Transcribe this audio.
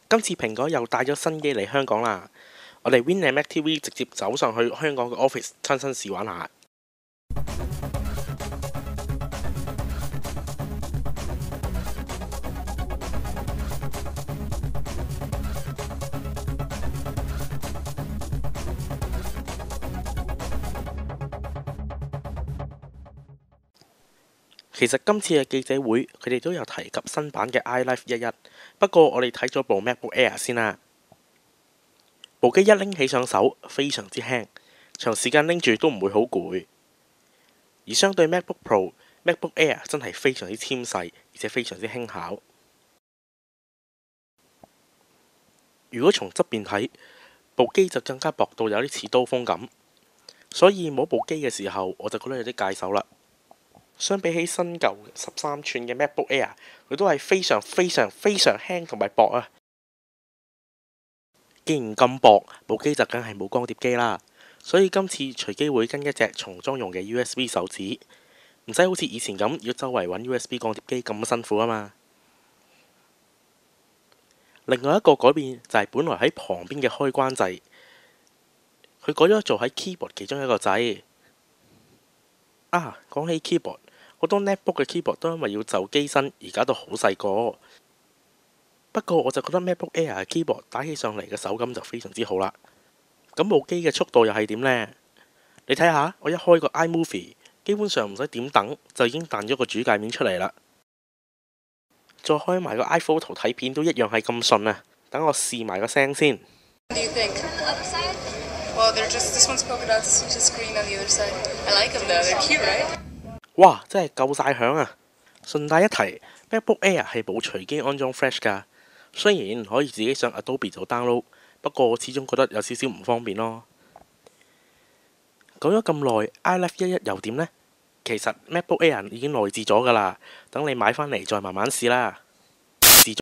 今次蘋果又帶咗新機嚟香港啦，我哋 Win and Mac TV 直接走上去香港嘅 office 親身試玩下。其實今次嘅記者會，佢哋都有提及新版嘅 iLife 11，不過我哋睇咗部 MacBook Air 先啦。部機一拎起上手，非常之輕，長時間拎住都唔會好攰。而相對 MacBook Pro、MacBook Air 真係非常之纖細，而且非常之輕巧。如果從側邊睇，部機就更加薄到有啲似刀鋒咁，所以摸部機嘅時候，我就覺得有啲戒手啦。相比起新舊13寸嘅 MacBook Air，佢都係非常輕同埋薄啊！既然咁薄，部機就梗係冇光碟機啦，所以今次隨機會跟一隻重裝用嘅 USB 手指，唔使好似以前咁要周圍揾 USB 光碟機咁辛苦啊嘛。另外一個改變就係本來喺旁邊嘅開關掣，佢改咗做喺 keyboard 其中一個掣。講起 keyboard，好多 MacBook 嘅 keyboard 都因為要就機身而搞到好細個。不過我就覺得 MacBook Air 嘅 keyboard 打起上嚟嘅手感就非常之好啦。咁部機嘅速度又係點呢？你睇下，我一開個 iMovie，基本上唔使點等就已經彈咗個主界面出嚟啦。再開埋個 iPhoto 睇片都一樣係咁順啊！等我試埋個聲先。哇！真係夠晒響啊！順帶一提 ，MacBook Air 係冇隨機安裝 Flash 㗎。雖然可以自己上 Adobe 做 download，不過我始終覺得有少少唔方便咯。講咗咁耐 ，iLife 11又點呢？其實 MacBook Air 已經內置咗㗎啦，等你買返嚟再慢慢試啦。